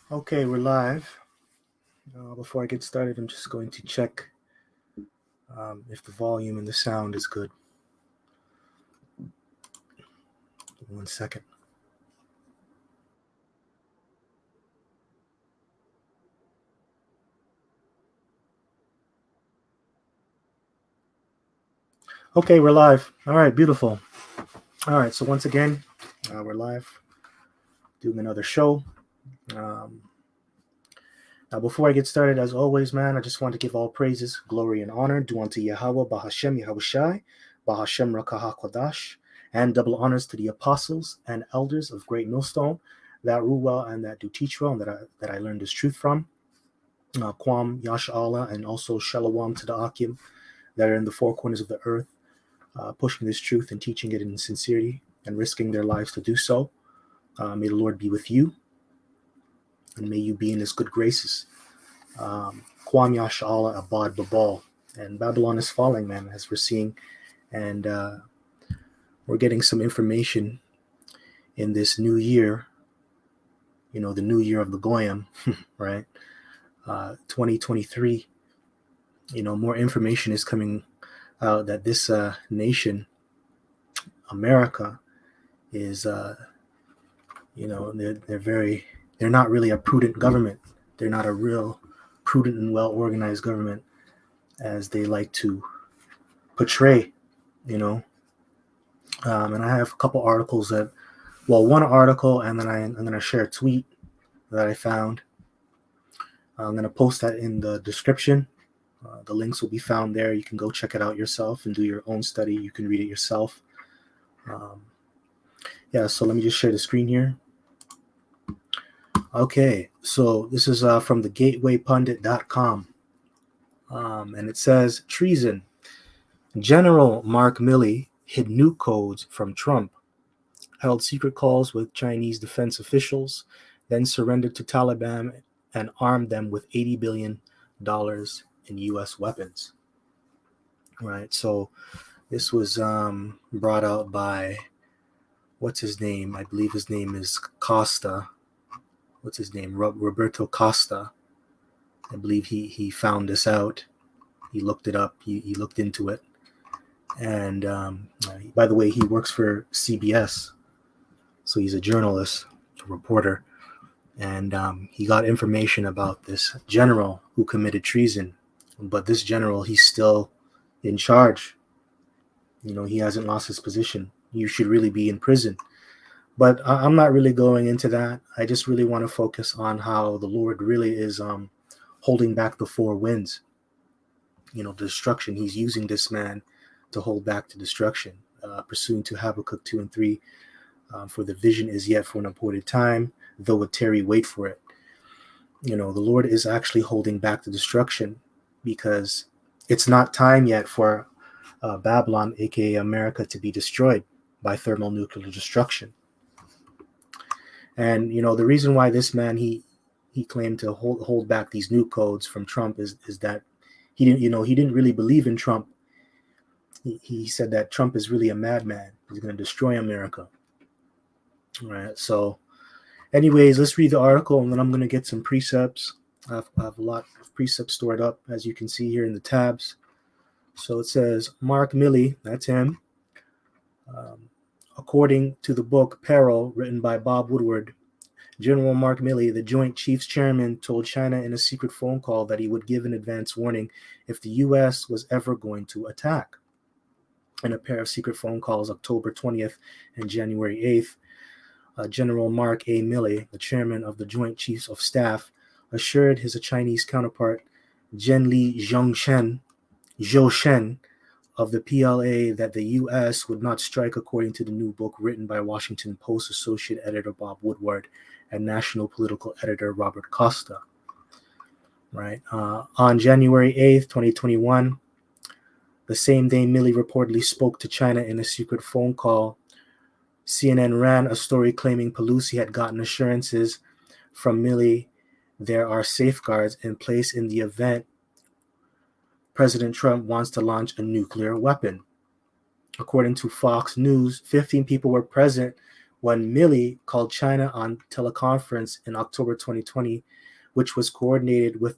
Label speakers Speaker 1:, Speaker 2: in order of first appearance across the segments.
Speaker 1: Okay, we're live. Before I get started, I'm just going to check if the volume and the sound is good. 1 second. Okay, we're live. All right, beautiful. All right, so once again, we're live doing another show. Um, Now, before I get started, as always, man, I just want to give all praises, glory, and honor due unto Yahweh, Bahashem, Yahushai, Bahashem, Rakaha Kodash, and double honors to the apostles and elders of Great Millstone that rule well and that do teach well, and that I learned this truth from. Kwam, Yash Allah, and also Shalom to the Akim that are in the four corners of the earth, pushing this truth and teaching it in sincerity and risking their lives to do so. May the Lord be with you, and may you be in his good graces. Kwam Yash Allah Abad Babal. And Babylon is falling, man, as we're seeing. And we're getting some information in this new year, the new year of the Goyim, right? 2023, more information is coming out that this nation, America, is, they're not really a prudent government. They're not a real prudent and well-organized government as they like to portray, And I have a couple articles one article, and then I'm going to share a tweet that I found. I'm going to post that in the description. The links will be found there. You can go check it out yourself and do your own study. You can read it yourself. So let me just share the screen here. Okay, so this is from the gatewaypundit.com. And it says, treason. General Mark Milley hid nuke codes from Trump, held secret calls with Chinese defense officials, then surrendered to Taliban and armed them with $80 billion in U.S. weapons. Right, so this was brought out by, what's his name? I believe his name is Costa. What's his name? Roberto Costa. I believe he found this out. He looked it up. He looked into it. And by the way, he works for CBS. So he's a journalist, a reporter. And he got information about this general who committed treason. But this general, he's still in charge. He hasn't lost his position. You should really be in prison. But I'm not really going into that. I just really want to focus on how the Lord really is holding back the four winds. Destruction. He's using this man to hold back the destruction, pursuing to Habakkuk 2 and 3. For the vision is yet for an appointed time, though it tarry, wait for it. The Lord is actually holding back the destruction because it's not time yet for Babylon, aka America, to be destroyed by thermonuclear destruction. And the reason why this man he claimed to hold back these nuke codes from Trump is that he didn't really believe in Trump. He said that Trump is really a madman. He's going to destroy America. All right. So, anyways, let's read the article, and then I'm going to get some precepts. I have a lot of precepts stored up, as you can see here in the tabs. So it says, Mark Milley, that's him. According to the book Peril, written by Bob Woodward, General Mark Milley, the Joint Chiefs Chairman, told China in a secret phone call that he would give an advance warning if the U.S. was ever going to attack. In a pair of secret phone calls, October 20th and January 8th, General Mark A. Milley, the chairman of the Joint Chiefs of Staff, assured his Chinese counterpart, Zhou Shen, of the PLA that the U.S. would not strike according to the new book written by Washington Post associate editor Bob Woodward and national political editor Robert Costa. Right. On January 8th, 2021, the same day Milley reportedly spoke to China in a secret phone call, CNN ran a story claiming Pelosi had gotten assurances from Milley there are safeguards in place in the event President Trump wants to launch a nuclear weapon. According to Fox News, 15 people were present when Milley called China on teleconference in October 2020, which was coordinated with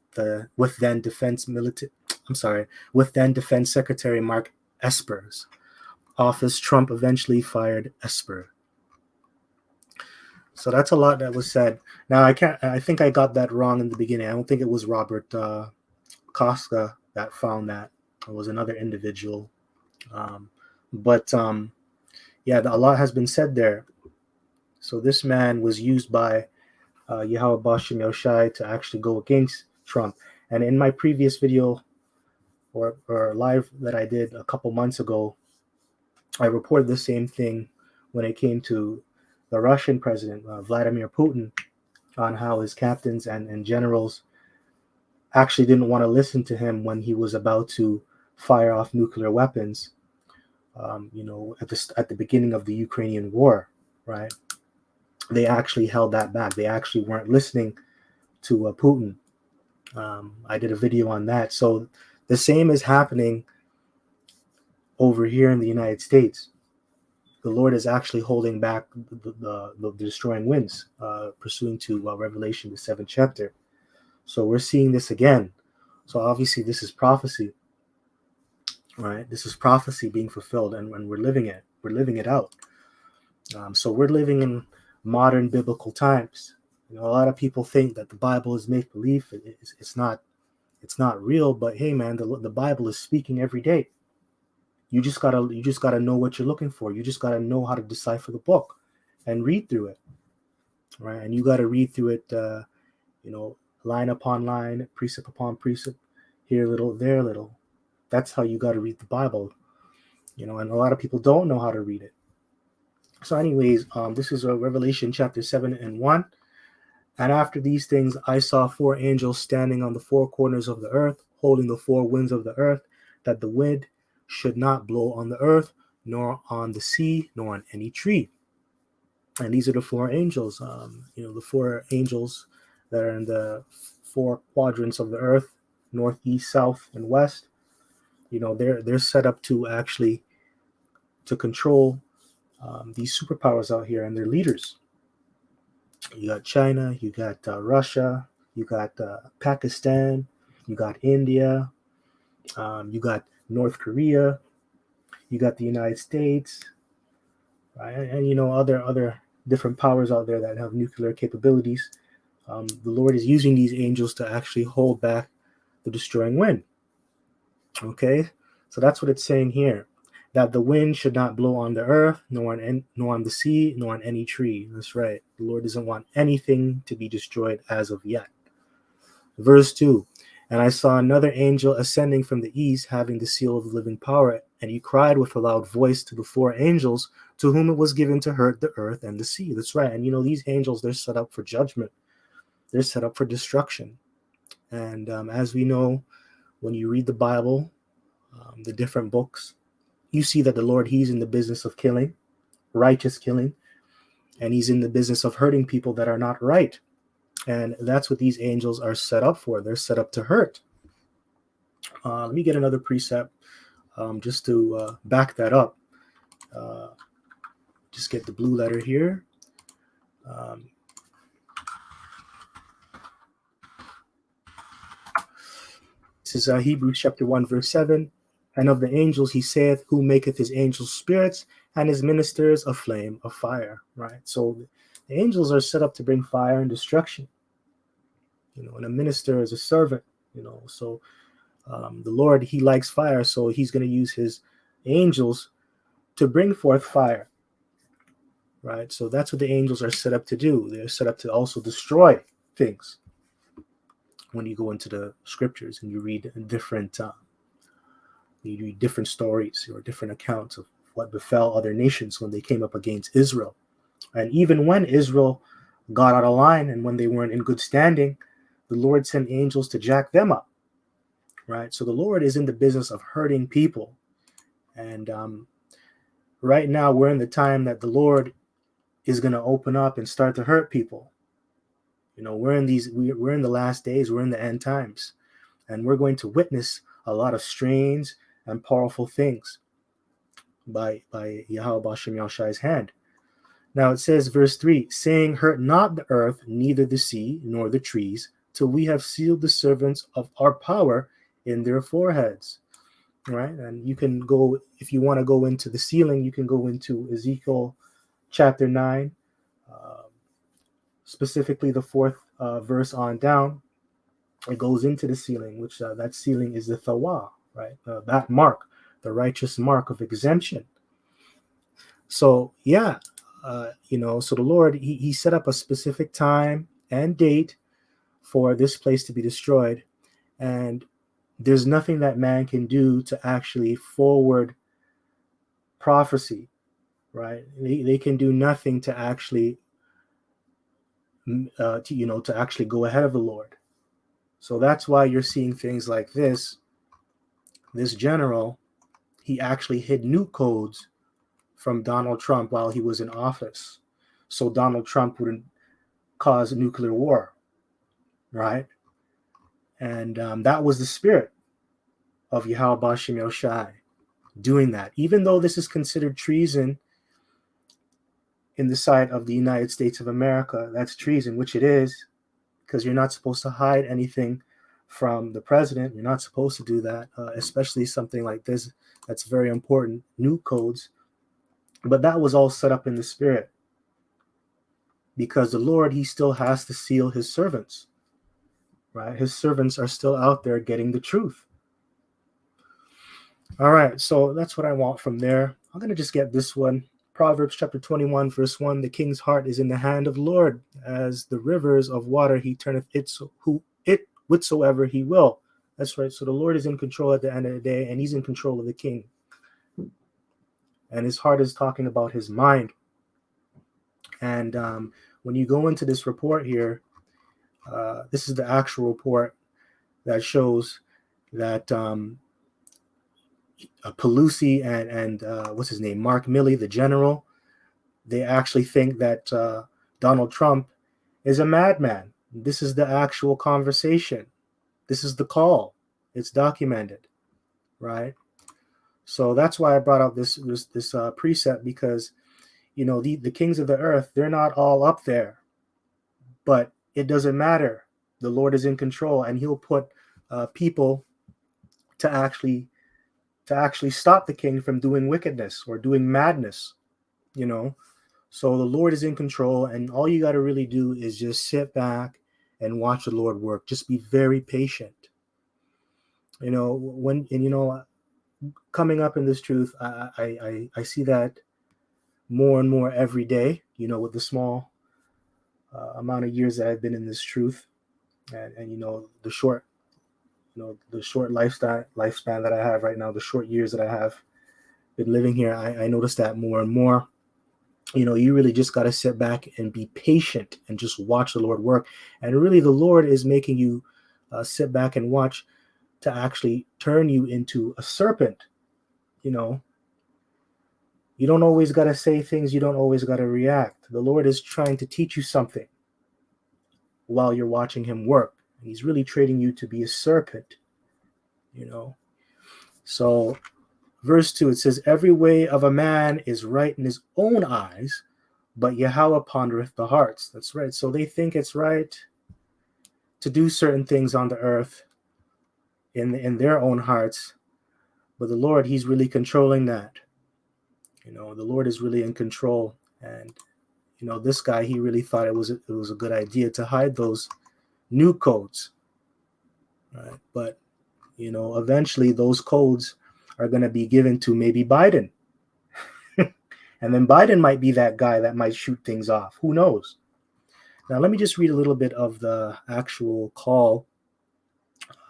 Speaker 1: then Defense Secretary Mark Esper's office. Trump eventually fired Esper. So that's a lot that was said. Now I think I got that wrong in the beginning. I don't think it was Robert Koska that found that. It was another individual. But yeah, a lot has been said there. So this man was used by Yahweh Bashim Yoshai to actually go against Trump. And in my previous video or live that I did a couple months ago, I reported the same thing when it came to the Russian president, Vladimir Putin, on how his captains and generals actually didn't want to listen to him when he was about to fire off nuclear weapons, at the beginning of the Ukrainian war, right? They actually held that back. They actually weren't listening to Putin. I did a video on that. So the same is happening over here in the United States. The Lord is actually holding back the destroying winds, pursuant to Revelation, the 7th chapter. So we're seeing this again. So obviously this is prophecy, right? This is prophecy being fulfilled, and we're living it. We're living it out. So we're living in modern biblical times. A lot of people think that the Bible is make believe. It's not. It's not real. But hey, man, the Bible is speaking every day. You just gotta know what you're looking for. You just gotta know how to decipher the book and read through it, right? And you gotta read through it, line upon line, precept upon precept, here a little, there a little. That's how you gotta read the Bible, and a lot of people don't know how to read it. So, anyways, this is Revelation chapter 7:1. And after these things, I saw 4 angels standing on the 4 corners of the earth, holding the 4 winds of the earth, that the wind should not blow on the earth, nor on the sea, nor on any tree. And these are the 4 angels, the 4 angels that are in the 4 quadrants of the earth, north, east, south, and west. They're set up to actually to control these superpowers out here and their leaders. You got China, you got Russia, you got Pakistan, you got India, you got North Korea, you got the United States, right? And other different powers out there that have nuclear capabilities. The Lord is using these angels to actually hold back the destroying wind. Okay, so that's what it's saying here. That the wind should not blow on the earth, nor on the sea, nor on any tree. That's right. The Lord doesn't want anything to be destroyed as of yet. Verse 2, and I saw another angel ascending from the east, having the seal of the living power, and he cried with a loud voice to the 4 angels, to whom it was given to hurt the earth and the sea. That's right. And these angels, they're set up for judgment. They're set up for destruction. And as we know, when you read the Bible, the different books, you see that the Lord, he's in the business of killing, righteous killing, and he's in the business of hurting people that are not right. And that's what these angels are set up for. They're set up to hurt. Let me get another precept just to back that up. Just get the blue letter here. This is Hebrews chapter 1, verse 7. And of the angels he saith, who maketh his angels spirits and his ministers a flame of fire. Right? So the angels are set up to bring fire and destruction. And a minister is a servant. So the Lord, he likes fire, so he's going to use his angels to bring forth fire. Right? So that's what the angels are set up to do. They're set up to also destroy things. When you go into the scriptures and you read different stories or different accounts of what befell other nations when they came up against Israel. And even when Israel got out of line and when they weren't in good standing, the Lord sent angels to jack them up. Right? So the Lord is in the business of hurting people. And right now we're in the time that the Lord is going to open up and start to hurt people. We're in the last days, we're in the end times, and we're going to witness a lot of strange and powerful things by Yahweh Bashim Yahshai's hand. Now it says, verse 3, saying, hurt not the earth, neither the sea, nor the trees, till we have sealed the servants of our power in their foreheads. Right? And you can go, if you want to go into the sealing, you can go into Ezekiel chapter 9, uh, specifically the fourth verse on down. It goes into the sealing, which that sealing is the thawa, right? That mark, the righteous mark of exemption. So yeah, so the Lord, he set up a specific time and date for this place to be destroyed, and there's nothing that man can do to actually forward prophecy, right? They can do nothing to actually, to actually go ahead of the Lord. So that's why you're seeing things like this. This general, he actually hid nuke codes from Donald Trump while he was in office, so Donald Trump wouldn't cause nuclear war, right? And that was the spirit of Yahweh Bashim Yoshai doing that. Even though this is considered treason in the sight of the United States of America, that's treason, which it is, because you're not supposed to hide anything from the president. You're not supposed to do that, especially something like this that's very important, nuke codes. But that was all set up in the spirit, because the Lord, he still has to seal his servants, right? His servants are still out there getting the truth. All right, so that's what I want from there. I'm going to just get this one. Proverbs chapter 21, verse 1, the king's heart is in the hand of the Lord. As the rivers of water, he turneth it whithersoever he will. That's right. So the Lord is in control at the end of the day, and he's in control of the king. And his heart is talking about his mind. And when you go into this report here, this is the actual report that shows that Pelosi and what's his name, Mark Milley, the general, they actually think that Donald Trump is a madman. This is the actual conversation. This is the call. It's documented, right? So that's why I brought up this precept, because the kings of the earth, they're not all up there, but it doesn't matter. The Lord is in control, and he'll put people to actually stop the king from doing wickedness or doing madness, So the Lord is in control, and all you got to really do is just sit back and watch the Lord work. Just be very patient. Coming up in this truth, I see that more and more every day, with the small amount of years that I've been in this truth, and the short lifespan that I have right now, the short years that I have been living here, I notice that more and more. You really just got to sit back and be patient and just watch the Lord work. And really, the Lord is making you sit back and watch to actually turn you into a serpent. You don't always got to say things. You don't always got to react. The Lord is trying to teach you something while you're watching him work. And he's really training you to be a serpent, So verse 2, it says, every way of a man is right in his own eyes, but Yahweh pondereth the hearts. That's right. So they think it's right to do certain things on the earth in their own hearts, but the Lord, he's really controlling that. The Lord is really in control. And this guy, he really thought it was a good idea to hide those new codes, right? But eventually those codes are going to be given to maybe Biden. And then Biden might be that guy that might shoot things off. Who knows? Now, let me just read a little bit of the actual call.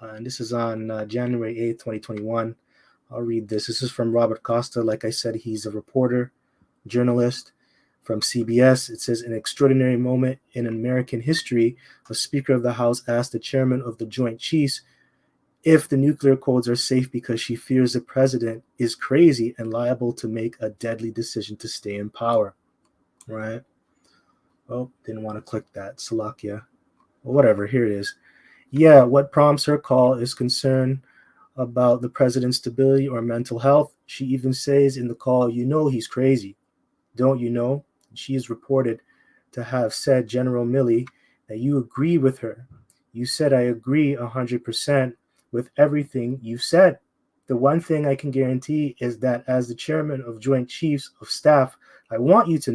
Speaker 1: And this is on January 8th, 2021. I'll read this. This is from Robert Costa. Like I said, he's a reporter, journalist from CBS. It says, an extraordinary moment in American history, a Speaker of the House asked the chairman of the Joint Chiefs if the nuclear codes are safe because she fears the president is crazy and liable to make a deadly decision to stay in power. Right? Oh, didn't want to click that. Salakia. Well, whatever. Here it is. Yeah, what prompts her call is concern about the president's stability or mental health. She even says in the call, he's crazy. Don't you know? she is reported to have said, General Milley, that you agree with her. You said, I agree 100% with everything you said. The one thing I can guarantee is that as the chairman of Joint Chiefs of Staff, I want you to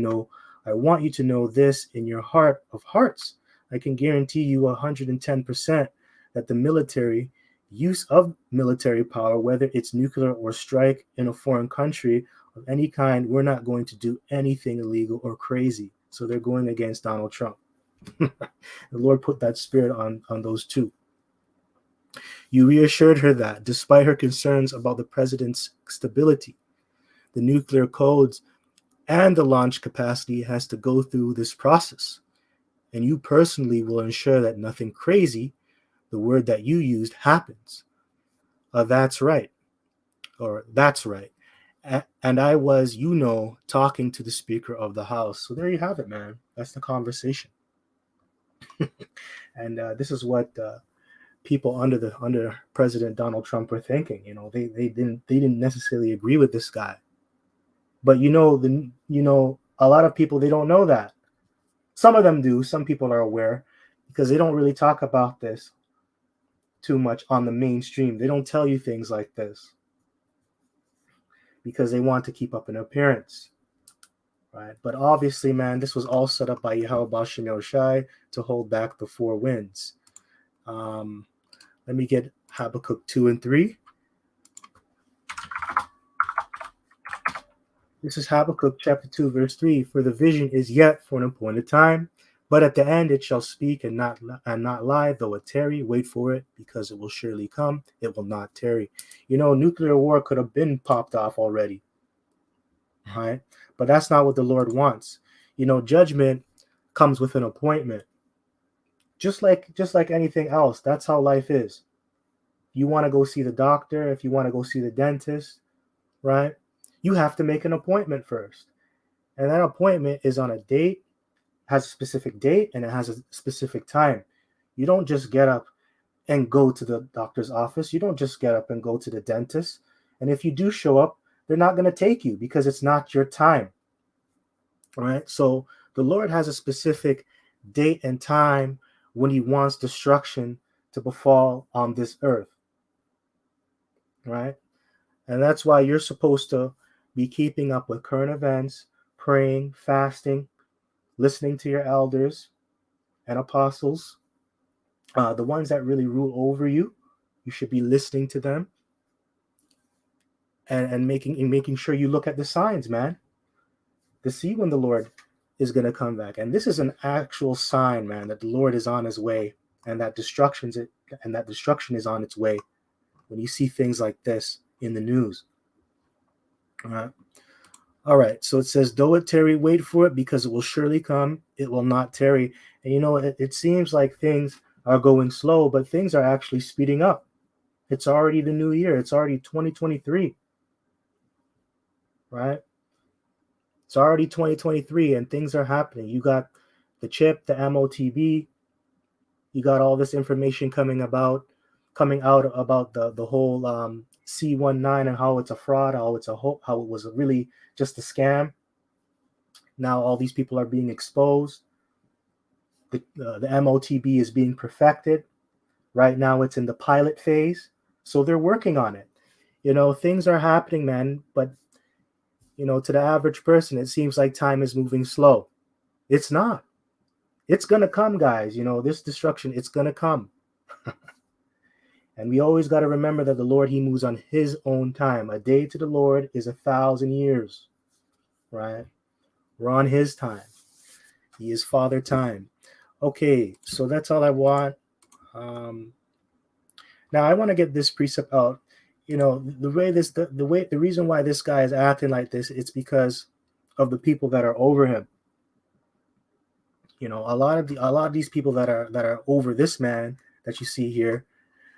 Speaker 1: know this in your heart of hearts. I can guarantee you 110% that the military use of military power, whether it's nuclear or strike in a foreign country of any kind, we're not going to do anything illegal or crazy. So they're going against Donald Trump. The Lord put that spirit on those two. You reassured her that, despite her concerns about the president's stability, the nuclear codes and the launch capacity has to go through this process. And you personally will ensure that nothing crazy, the word that you used, happens. That's right. Or that's right. And I was, talking to the Speaker of the House. So there you have it, man. That's the conversation. And this is what people under President Donald Trump were thinking. They didn't necessarily agree with this guy, but a lot of people, they don't know that. Some of them do. Some people are aware because they don't really talk about this too much on the mainstream. They don't tell you things like this because they want to keep up an appearance, right? But obviously, man, this was all set up by Yahweh Shem Shai to hold back the 4 winds. Let me get Habakkuk 2 and 3. This is Habakkuk chapter 2, verse 3. For the vision is yet for an appointed time, but at the end it shall speak and not lie, though it tarry. Wait for it, because it will surely come. It will not tarry. Nuclear war could have been popped off already, right? But that's not what the Lord wants. Judgment comes with an appointment. Just like anything else, that's how life is. You want to go see the doctor, if you want to go see the dentist, right? You have to make an appointment first. And that appointment is on a date, has a specific date, and it has a specific time. You don't just get up and go to the doctor's office. You don't just get up and go to the dentist. And if you do show up, they're not going to take you because it's not your time, right? So the Lord has a specific date and time when he wants destruction to befall on this earth, right? And that's why you're supposed to be keeping up with current events, praying, fasting, listening to your elders and apostles, the ones that really rule over you. You should be listening to them and making sure you look at the signs, man, to see when the Lord is going to come back. And this is an actual sign, man, that the Lord is on his way and that destruction is on its way. When you see things like this in the news. All right. So it says, though it tarry, wait for it, because it will surely come. It will not tarry. And it seems like things are going slow, but things are actually speeding up. It's already the new year. It's already 2023. Right? It's already 2023 and things are happening. You got the chip, the MOTB. You got all this information coming out about the whole C19 and how it's a fraud, how it was really just a scam. Now all these people are being exposed. The MOTB is being perfected. Right now it's in the pilot phase. So they're working on it. Things are happening, man. But, to the average person, it seems like time is moving slow. It's not. It's going to come, guys. This destruction, it's going to come. And we always got to remember that the Lord, he moves on his own time. A day to the Lord is 1,000 years, right? We're on his time. He is Father time. Okay, so that's all I want. Now I want to get this precept out. The reason why this guy is acting like this, it's because of the people that are over him. A lot of these people that are over this man that you see here,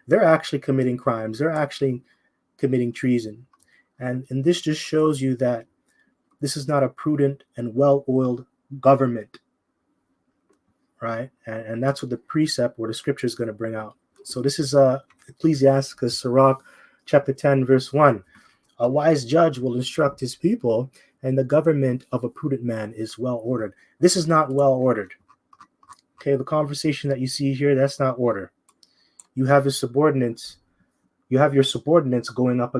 Speaker 1: they're actually committing crimes. They're actually committing treason. And this just shows you that this is not a prudent and well-oiled government, right? And that's what the precept or the scripture is going to bring out. So this is Ecclesiasticus, Sirach, chapter 10, verse 1. A wise judge will instruct his people, and the government of a prudent man is well ordered. This is not well ordered. Okay, the conversation that you see here, that's not order. You have your subordinates going up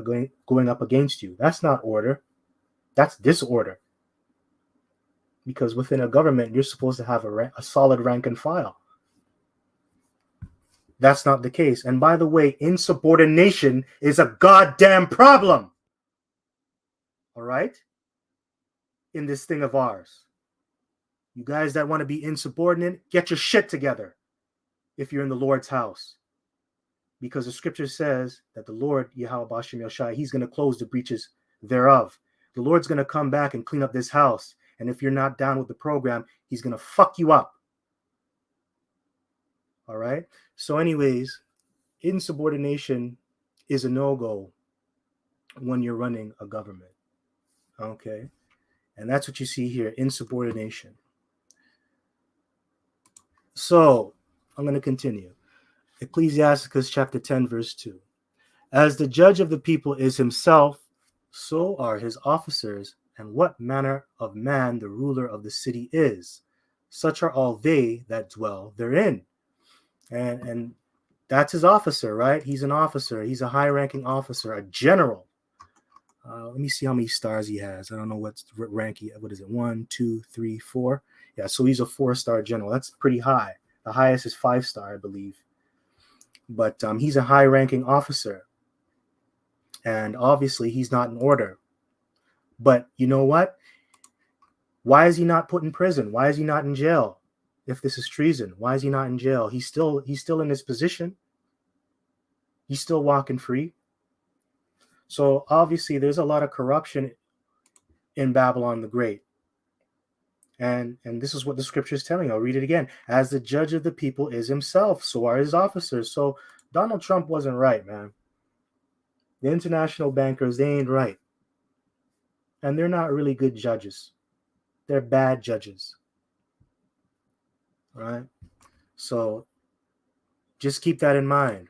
Speaker 1: against you. That's not order. That's disorder. Because within a government, you're supposed to have a solid rank and file. That's not the case. And by the way, insubordination is a goddamn problem. All right? In this thing of ours. You guys that want to be insubordinate, get your shit together if you're in the Lord's house. Because the scripture says that the Lord, Yahweh Bashem Yoshai, he's going to close the breaches thereof. The Lord's going to come back and clean up this house. And if you're not down with the program, he's going to fuck you up. All right? So anyways, insubordination is a no-go when you're running a government. Okay? And that's what you see here, insubordination. So, I'm going to continue. Ecclesiasticus chapter 10, verse 2. As the judge of the people is himself, so are his officers, and what manner of man the ruler of the city is. Such are all they that dwell therein. And that's his officer, right? He's an officer. He's a high-ranking officer, a general. Let me see how many stars he has. I don't know what rank he. What is it? 1, 2, 3, 4. Yeah, so he's a 4-star general. That's pretty high. The highest is 5-star, I believe. But he's a high-ranking officer, and obviously he's not in order. But you know what? Why is he not put in prison? Why is he not in jail? If this is treason, why is he not in jail? He's still in his position. He's still walking free. So obviously there's a lot of corruption in Babylon the Great. And this is what the scripture is telling you. I'll read it again. As the judge of the people is himself, so are his officers. So Donald Trump wasn't right, man. The international bankers, they ain't right. And they're not really good judges. They're bad judges. Right? So just keep that in mind.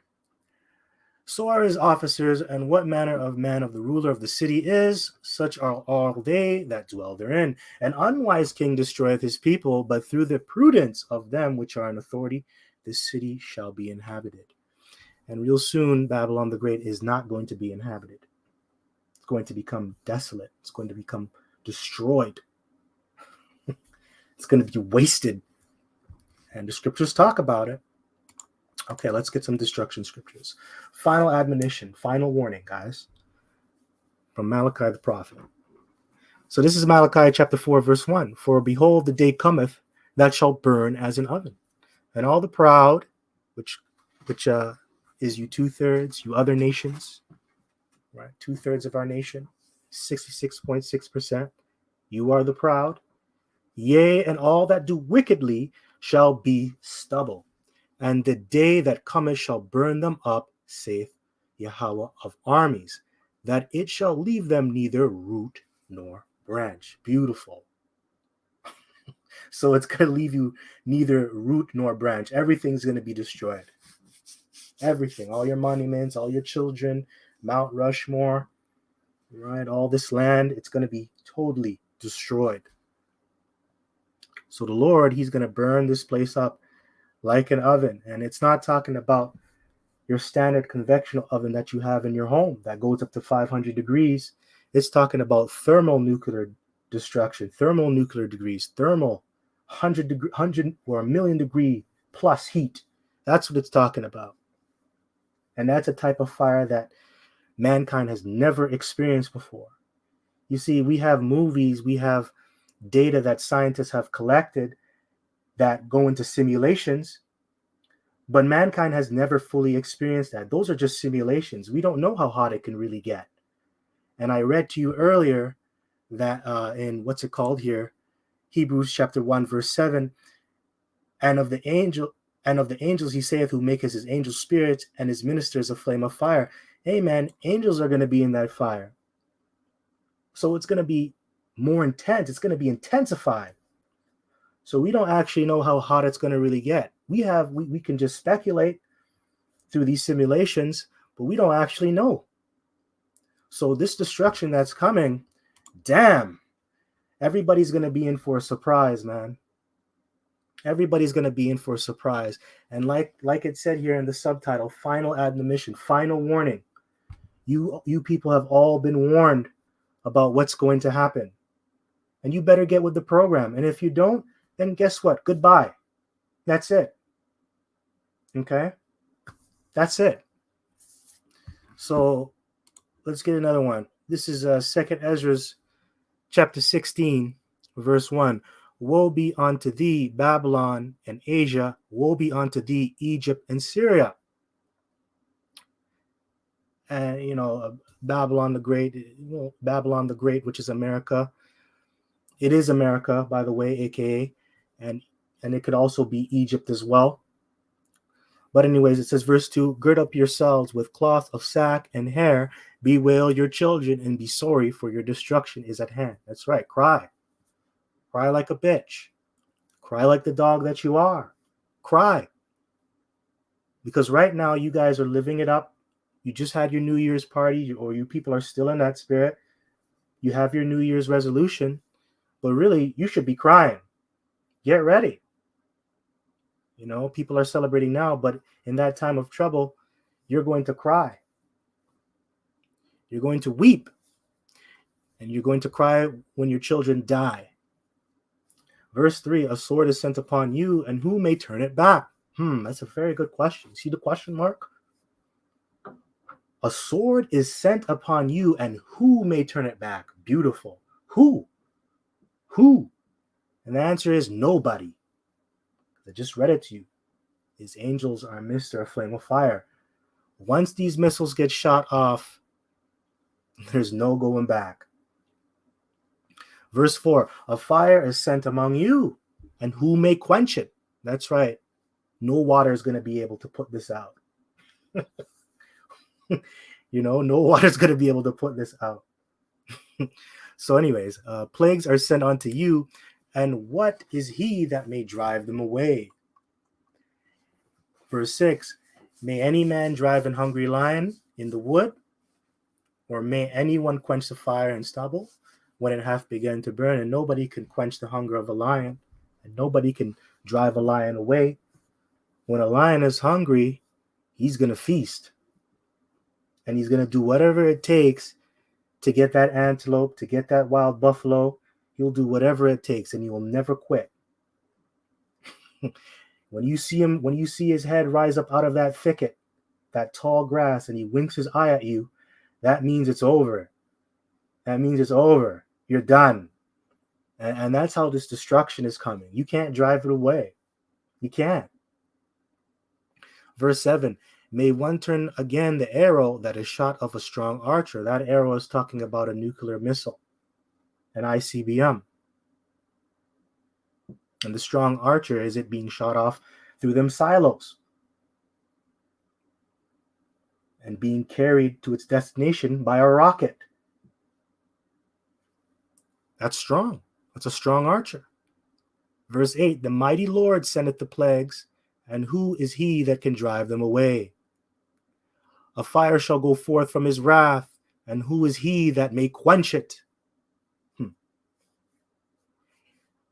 Speaker 1: So are his officers, and what manner of man of the ruler of the city is, such are all they that dwell therein. An unwise king destroyeth his people, but through the prudence of them which are in authority, the city shall be inhabited. And real soon, Babylon the Great is not going to be inhabited. It's going to become desolate. It's going to become destroyed. It's going to be wasted. And the scriptures talk about it. Okay, let's get some destruction scriptures. Final admonition, final warning, guys, from Malachi the prophet. So this is Malachi chapter 4, verse 1. For behold, the day cometh that shall burn as an oven, and all the proud, which is you 2/3, you other nations, right? 2/3 of our nation, 66.6%. You are the proud. Yea, and all that do wickedly shall be stubble. And the day that cometh shall burn them up, saith Yahweh of armies, that it shall leave them neither root nor branch. Beautiful. So it's going to leave you neither root nor branch. Everything's going to be destroyed. Everything. All your monuments, all your children, Mount Rushmore, right? All this land, it's going to be totally destroyed. So the Lord, he's going to burn this place up like an oven. And it's not talking about your standard convection oven that you have in your home that goes up to 500 degrees. It's talking about thermonuclear destruction, thermonuclear degrees, thermal 100 or 1,000,000 degree plus heat. That's what it's talking about. And that's a type of fire that mankind has never experienced before. You see, we have movies, we have data that scientists have collected that go into simulations, but mankind has never fully experienced that. Those are just simulations. We don't know how hot it can really get. And I read to you earlier that in what's it called here, Hebrews chapter 1, verse 7, and of the angels he saith, who maketh his angels spirits and his ministers a flame of fire. Hey man, angels are going to be in that fire. So it's going to be more intense. It's going to be intensified. So we don't actually know how hot it's going to really get. We can just speculate through these simulations, but we don't actually know. So this destruction that's coming, damn, Everybody's going to be in for a surprise, man. Everybody's going to be in for a surprise. And like it said here in the subtitle, final admonition, final warning. You people have all been warned about what's going to happen. And you better get with the program. And if you don't, then guess what? Goodbye. That's it. Okay? That's it. So let's get another one. This is 2nd Ezra's chapter 16, verse 1. Woe be unto thee, Babylon and Asia. Woe be unto thee, Egypt and Syria. And, Babylon the Great, which is America. It is America, by the way, aka, and it could also be Egypt as well. But anyways, it says, verse 2, gird up yourselves with cloth of sack and hair, bewail your children, and be sorry, for your destruction is at hand. That's right, cry. Cry like a bitch. Cry like the dog that you are. Cry. Because right now, you guys are living it up. You just had your New Year's party, or you people are still in that spirit. You have your New Year's resolution, but really, you should be crying. Get ready. People are celebrating now, but in that time of trouble, you're going to cry. You're going to weep. And you're going to cry when your children die. Verse 3, a sword is sent upon you, and who may turn it back? That's a very good question. See the question mark? A sword is sent upon you, and who may turn it back? Beautiful. Who? And the answer is nobody. I just read it to you. His angels are Mr. Flame of Fire. Once these missiles get shot off, there's no going back. Verse 4, a fire is sent among you, and who may quench it? That's right. No water is going to be able to put this out. No water is going to be able to put this out. So anyways, plagues are sent unto you, and what is he that may drive them away? Verse 6, may any man drive an hungry lion in the wood? Or may anyone quench the fire in stubble when it hath begun to burn? And nobody can quench the hunger of a lion, and nobody can drive a lion away. When a lion is hungry, he's going to feast. And he's going to do whatever it takes to get that antelope, to get that wild buffalo. He'll do whatever it takes, and he will never quit. When you see his head rise up out of that thicket, that tall grass, and he winks his eye at you, that means it's over. That means it's over. You're done. And that's how this destruction is coming. You can't drive it away. You can't. Verse 7, may one turn again the arrow that is shot of a strong archer. That arrow is talking about a nuclear missile, an ICBM. And the strong archer is it being shot off through them silos and being carried to its destination by a rocket. That's strong. That's a strong archer. Verse 8, the mighty Lord sendeth the plagues, and who is he that can drive them away? A fire shall go forth from his wrath, and who is he that may quench it?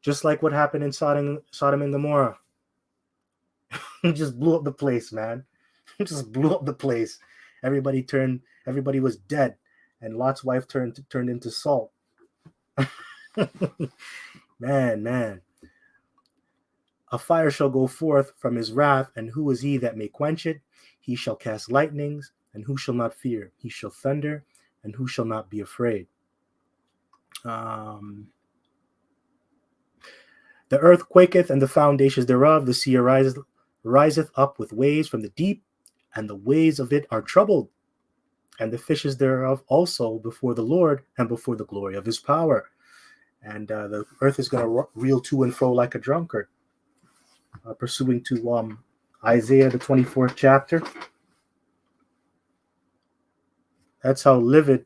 Speaker 1: Just like what happened in Sodom and Gomorrah. It just blew up the place, man. It just blew up the place. Everybody was dead, and Lot's wife turned into salt. Man. A fire shall go forth from his wrath, and who is he that may quench it? He shall cast lightnings, and who shall not fear? He shall thunder, and who shall not be afraid? The earth quaketh, and the foundations thereof. The sea riseth up with waves from the deep, and the waves of it are troubled. And the fishes thereof also before the Lord, and before the glory of his power. And the earth is going to reel to and fro like a drunkard. Pursuing to Isaiah, the 24th chapter. That's how livid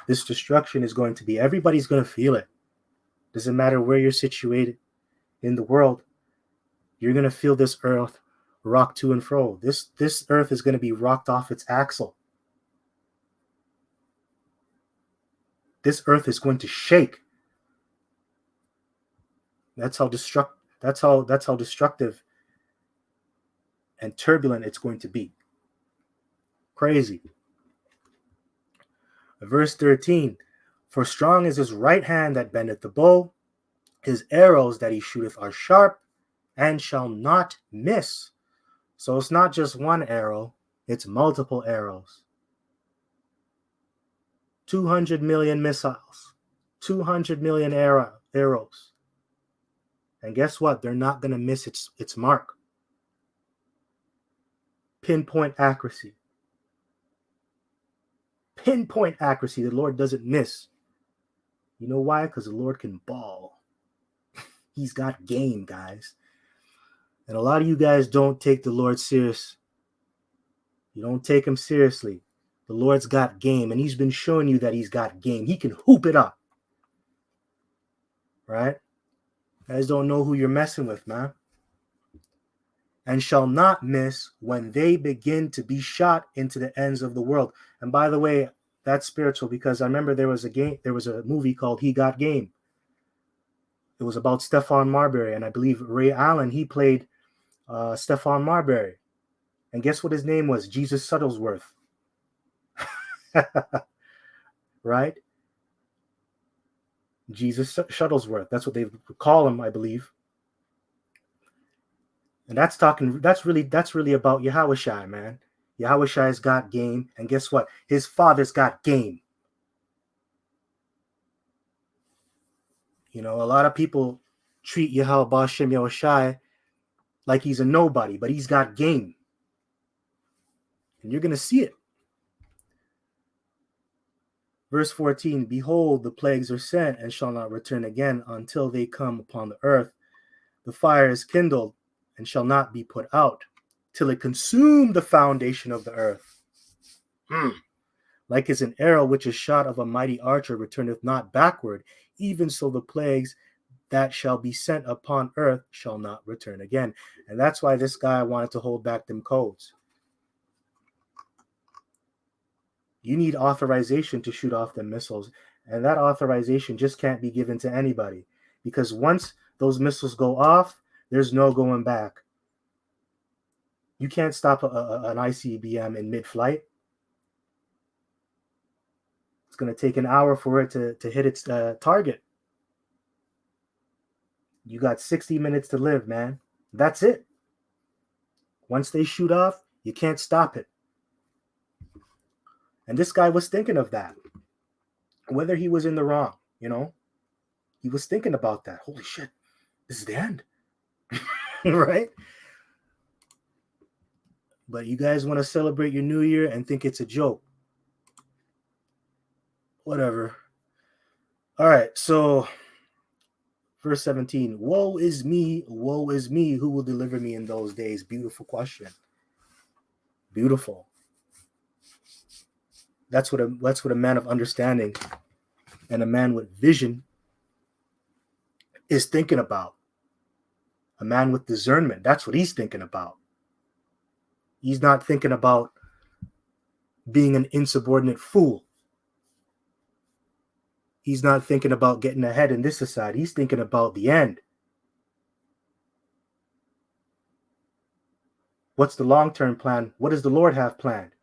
Speaker 1: this destruction is going to be. Everybody's going to feel it. Doesn't matter where you're situated in the world. You're going to feel this earth rock to and fro. This earth is going to be rocked off its axle. This earth is going to shake. That's how destructive and turbulent it's going to be. Crazy. Verse 13. For strong is his right hand that bendeth the bow, his arrows that he shooteth are sharp, and shall not miss. So it's not just one arrow, it's multiple arrows. 200 million missiles, 200 million arrows. And guess what? They're not going to miss its mark. Pinpoint accuracy. Pinpoint accuracy. The Lord doesn't miss. You know why? Because the Lord can ball. He's got game, guys. And a lot of you guys don't take the Lord serious. You don't take him seriously. The Lord's got game, and he's been showing you that he's got game. He can hoop it up. Right? You guys don't know who you're messing with, man. And shall not miss when they begin to be shot into the ends of the world. And by the way, that's spiritual, because I remember there was a movie called He Got Game. It was about Stephon Marbury, and I believe Ray Allen, he played Stephon Marbury. And guess what his name was? Jesus Shuttlesworth. Right? Jesus Shuttlesworth. That's what they call him, I believe. And that's really about Yahushua, man. Yahushua's got game, and guess what? His father's got game. You know, a lot of people treat Yahweh Bashem Yahushua like he's a nobody, but he's got game. And you're going to see it. Verse 14, behold, the plagues are sent and shall not return again until they come upon the earth. The fire is kindled and shall not be put out till it consume the foundation of the earth. Like as an arrow which is shot of a mighty archer returneth not backward, even so the plagues that shall be sent upon earth shall not return again. And that's why this guy wanted to hold back them codes. You need authorization to shoot off them missiles, and that authorization just can't be given to anybody, because once those missiles go off, there's no going back. You can't stop an ICBM in mid-flight. It's going to take an hour for it to hit its target. You got 60 minutes to live, man. That's it. Once they shoot off, you can't stop it. And this guy was thinking of that. Whether he was in the wrong, you know, he was thinking about that. Holy shit, this is the end. Right? But you guys want to celebrate your new year and think it's a joke. Whatever. All right, so verse 17. Woe is me, who will deliver me in those days? Beautiful question. Beautiful. That's what a man of understanding and a man with vision is thinking about. A man with discernment. That's what he's thinking about. He's not thinking about being an insubordinate fool. He's not thinking about getting ahead in this society. He's thinking about the end. What's the long-term plan? What does the Lord have planned?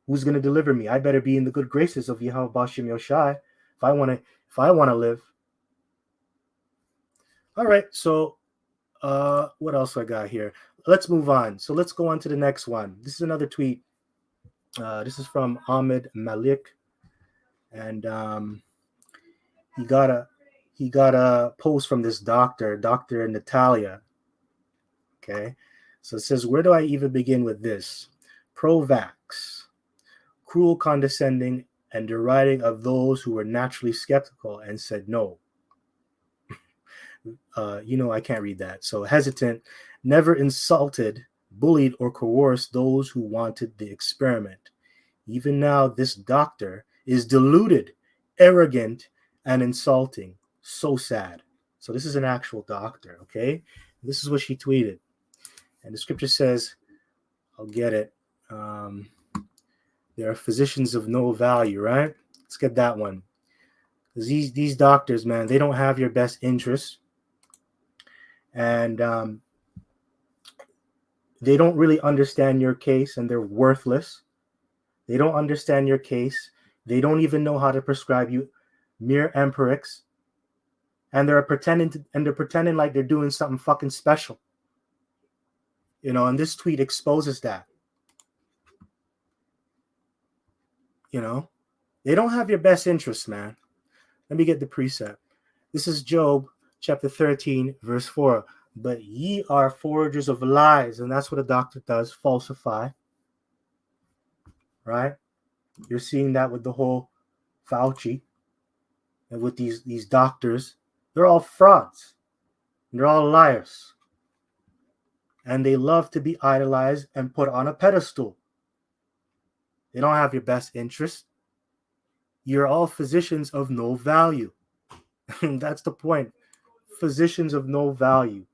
Speaker 1: Who's going to deliver me? I better be in the good graces of Yahweh Bashem Yoshai if I want to live. All right, so what else I got here? Let's move on. So let's go on to the next one. This is another tweet. This is from Ahmed Malik, and he got a post from this Dr. Natalia. Okay, so it says, where do I even begin with this? Pro-vax, cruel, condescending, and deriding of those who were naturally skeptical and said no. I can't read that. So hesitant, never insulted, bullied, or coerced those who wanted the experiment. Even now, this doctor is deluded, arrogant, and insulting. So sad. So this is an actual doctor, okay? This is what she tweeted. And the scripture says, I'll get it. There are physicians of no value, right? Let's get that one. Because these doctors, man, they don't have your best interests. and they don't really understand your case, and they're worthless. They don't understand your case. They don't even know how to prescribe you mere empirics, and they're pretending like they're doing something fucking special. And this tweet exposes that. They don't have your best interests, man. Let me get the precept. This is Job chapter 13, verse 4. But ye are forgers of lies, and that's what a doctor does, falsify. Right? You're seeing that with the whole Fauci and with these doctors. They're all frauds. They're all liars. And they love to be idolized and put on a pedestal. They don't have your best interest. You're all physicians of no value. That's the point. Physicians of no value.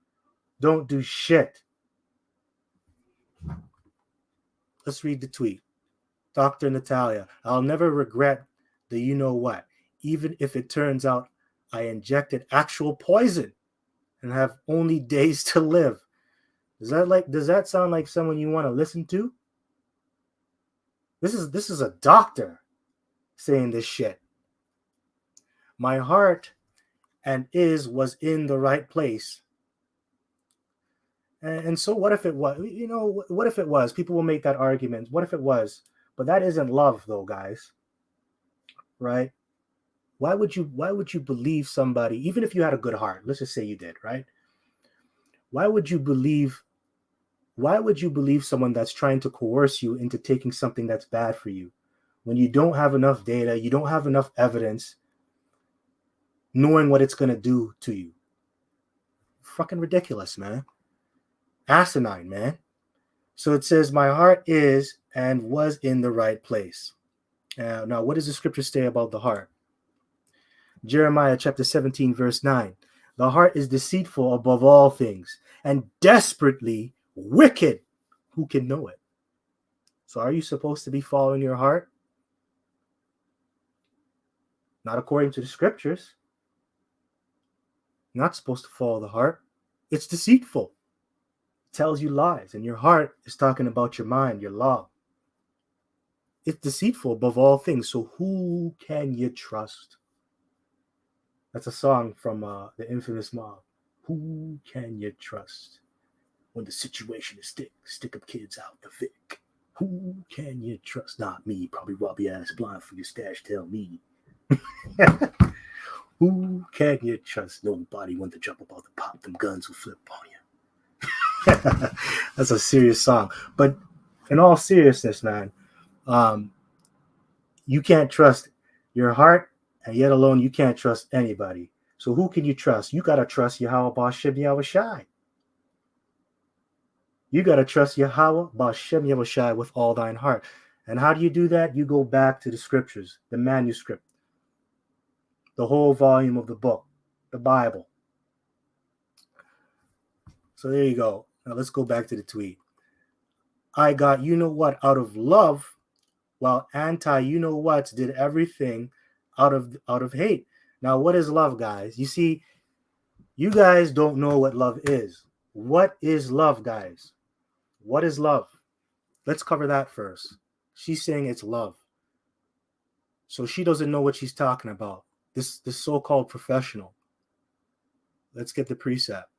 Speaker 1: Don't do shit. Let's read the tweet. Dr. Natalia, I'll never regret the you know what, even if it turns out I injected actual poison and have only days to live. Does that sound like someone you want to listen to? This is a doctor saying this shit. My heart was in the right place. And so what if it was? What if it was? People will make that argument. What if it was? But that isn't love, though, guys. Right? Why would you believe somebody, even if you had a good heart? Let's just say you did, right? Why would you believe someone that's trying to coerce you into taking something that's bad for you when you don't have enough data, you don't have enough evidence knowing what it's going to do to you? Fucking ridiculous, man. Asinine, man. So it says, my heart is and was in the right place. Now, what does the scripture say about the heart? Jeremiah chapter 17, verse 9. The heart is deceitful above all things and desperately wicked. Who can know it? So are you supposed to be following your heart? Not according to the scriptures. You're not supposed to follow the heart. It's deceitful. It tells you lies. And your heart is talking about your mind, your law. It's deceitful above all things. So who can you trust? That's a song from the infamous Mob. Who can you trust? When the situation is thick, stick up kids out the Vic. Who can you trust? Not me. Probably rob your ass blind for your stash. Tell me. Who can you trust? Nobody want to jump about the pop. Them guns will flip on you. That's a serious song. But in all seriousness, man, you can't trust your heart, and yet alone you can't trust anybody. So who can you trust? You got to trust Yahweh Ba'Shem Yahushai. You got to trust Yahweh Ba'Shem Yahushai with all thine heart. And how do you do that? You go back to the scriptures, the manuscript, the whole volume of the book, the Bible. So there you go. Now let's go back to the tweet. I got you know what out of love, while anti you know what's did everything out of hate. Now what is love, guys? You see, you guys don't know what love is. What is love, guys? What is love? Let's cover that first. She's saying it's love. So she doesn't know what she's talking about. This so-called professional. Let's get the precept.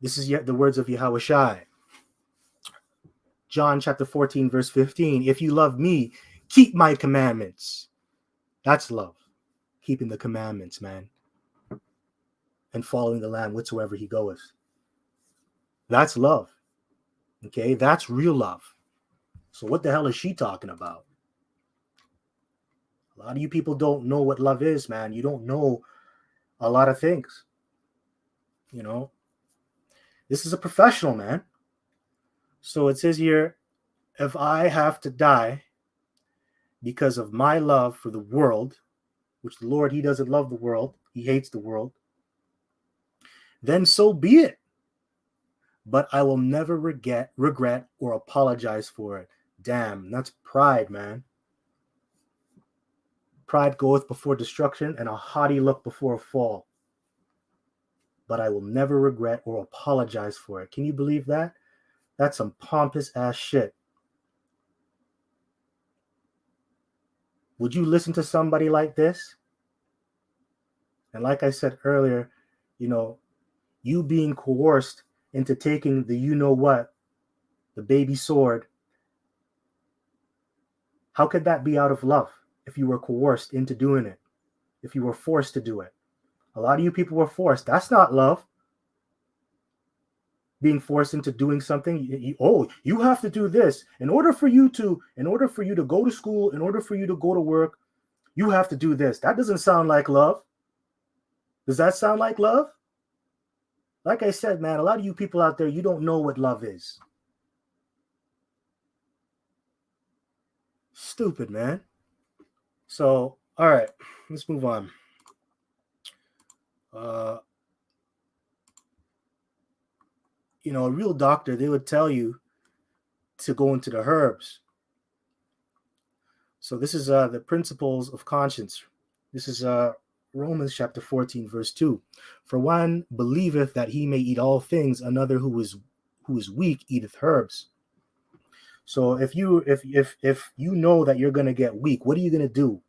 Speaker 1: This is yet the words of Yahushai. John chapter 14, verse 15. If you love me, keep my commandments. That's love. Keeping the commandments, man. And following the Lamb whatsoever he goeth. That's love. Okay, that's real love. So what the hell is she talking about? A lot of you people don't know what love is, man. You don't know a lot of things. This is a professional, man. So it says here, if I have to die because of my love for the world, which the Lord, he doesn't love the world, he hates the world, then so be it. But I will never regret or apologize for it. Damn, that's pride, man. Pride goeth before destruction, and a haughty look before a fall. but I will never regret or apologize for it. Can you believe that? That's some pompous ass shit. Would you listen to somebody like this? And like I said earlier, you being coerced into taking the what, the baby sword, how could that be out of love if you were coerced into doing it? If you were forced to do it? A lot of you people were forced. That's not love. Being forced into doing something. You have to do this in order for you to go to school, in order for you to go to work, you have to do this. That doesn't sound like love. Does that sound like love? Like I said, man, a lot of you people out there, you don't know what love is. Stupid, man. So, all right, let's move on. A real doctor, they would tell you to go into the herbs. So this is the principles of conscience. This is Romans chapter 14, verse 2. For one believeth that he may eat all things, another who is weak eateth herbs. So if you know that you're going to get weak, what are you going to do?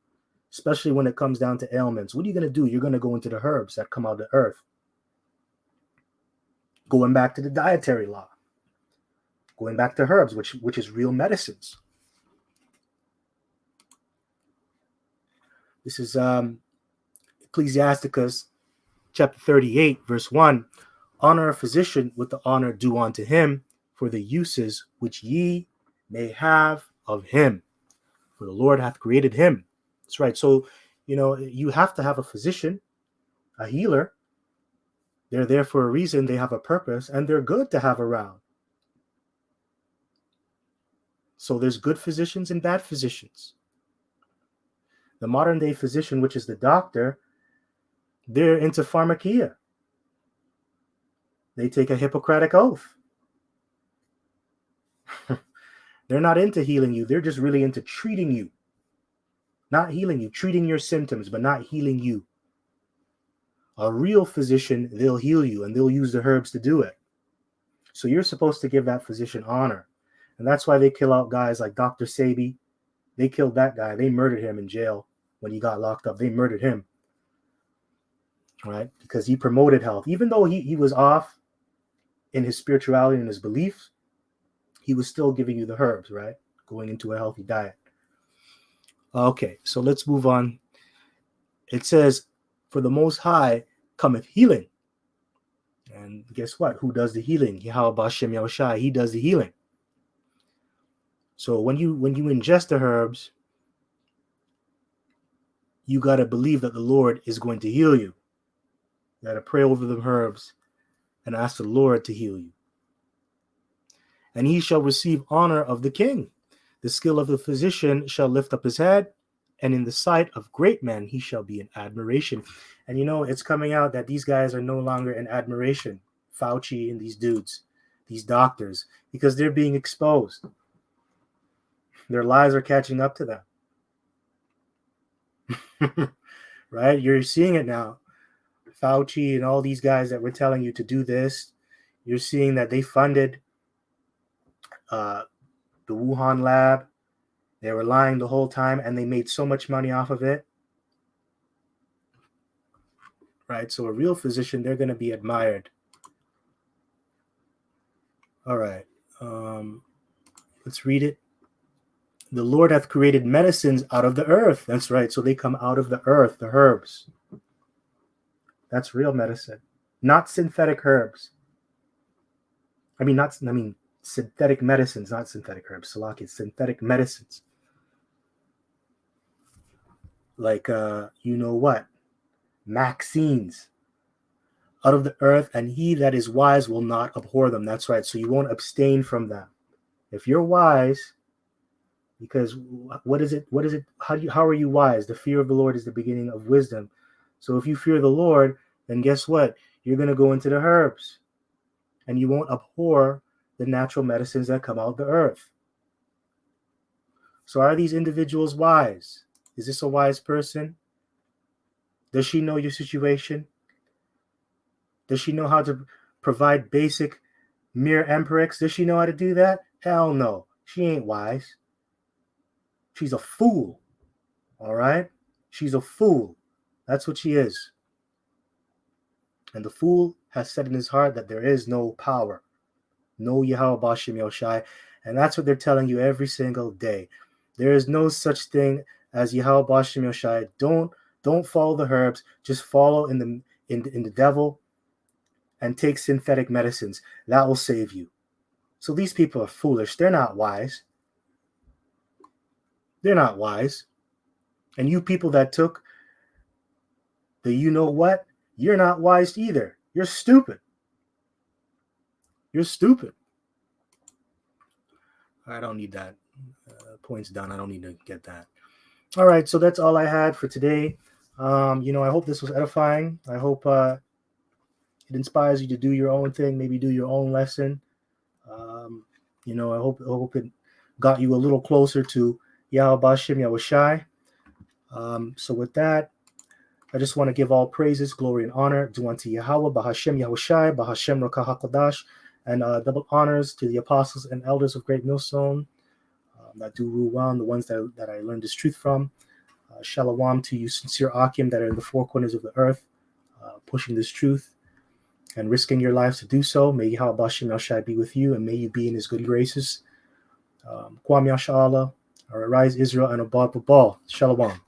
Speaker 1: Especially when it comes down to ailments. What are you going to do? You're going to go into the herbs that come out of the earth. Going back to the dietary law. Going back to herbs, which is real medicines. This is Ecclesiasticus chapter 38, verse 1. Honor a physician with the honor due unto him for the uses which ye may have of him. For the Lord hath created him. That's right. So, you have to have a physician, a healer. They're there for a reason. They have a purpose, and they're good to have around. So there's good physicians and bad physicians. The modern day physician, which is the doctor, they're into pharmakia. They take a Hippocratic oath. They're not into healing you. They're just really into treating you. Not healing you, treating your symptoms, but not healing you. A real physician, they'll heal you, and they'll use the herbs to do it. So you're supposed to give that physician honor. And that's why they kill out guys like Dr. Sebi. They killed that guy. They murdered him in jail when he got locked up. They murdered him. Right? Because he promoted health. Even though he was off in his spirituality and his beliefs, he was still giving you the herbs, right? Going into a healthy diet. Okay, so let's move on. It says, for the Most High cometh healing. And guess what? Who does the healing? Yahweh Hashem Yahushai, he does the healing. So when you ingest the herbs, you got to believe that the Lord is going to heal you. You got to pray over the herbs and ask the Lord to heal you. And he shall receive honor of the king. The skill of the physician shall lift up his head, and in the sight of great men he shall be in admiration. And it's coming out that these guys are no longer in admiration, Fauci and these dudes, these doctors, because they're being exposed. Their lies are catching up to them. Right? You're seeing it now. Fauci and all these guys that were telling you to do this, you're seeing that they funded the Wuhan lab. They were lying the whole time, and they made so much money off of it. Right? So a real physician, they're going to be admired. All right. Let's read it. The Lord hath created medicines out of the earth. That's right. So they come out of the earth, the herbs. That's real medicine. Not synthetic herbs. Synthetic medicines, not synthetic herbs. Salaki, synthetic medicines. Like, vaccines out of the earth, and he that is wise will not abhor them. That's right. So you won't abstain from them. If you're wise, because what is it? How are you wise? The fear of the Lord is the beginning of wisdom. So if you fear the Lord, then guess what? You're going to go into the herbs, and you won't abhor the natural medicines that come out of the earth. So are these individuals wise? Is this a wise person? Does she know your situation? Does she know how to provide basic mere empirics? Does she know how to do that? Hell no. She ain't wise. She's a fool. All right? She's a fool. That's what she is. And the fool has said in his heart that there is no power, no Yahweh Bashim Yoshai. And that's what they're telling you every single day. There is no such thing as Yahweh Bashim Yoshai. Don't follow the herbs. Just follow in the devil and take synthetic medicines. That will save you. So these people are foolish. They're not wise. They're not wise. And you people that took the you know what, you're not wise either. You're stupid. You're stupid. I don't need that. Points done. I don't need to get that. All right, so that's all I had for today. I hope this was edifying. I hope it inspires you to do your own thing, maybe do your own lesson. I hope it got you a little closer to Yahweh Bashim Yahushai. So with that, I just want to give all praises, glory, and honor due unto Yahweh, Bahashem Yahushai, Bahashem Rakah HaKadosh, and double honors to the apostles and elders of Great Millstone that do rule well, and the ones that I learned this truth from. Shalom to you, sincere Akim that are in the four corners of the earth, pushing this truth and risking your lives to do so. May Yahweh Bashim Yahushai be with you, and may you be in his good graces. Kwam Yasha Allah, Arise Israel, and Abad Babal. Shalom.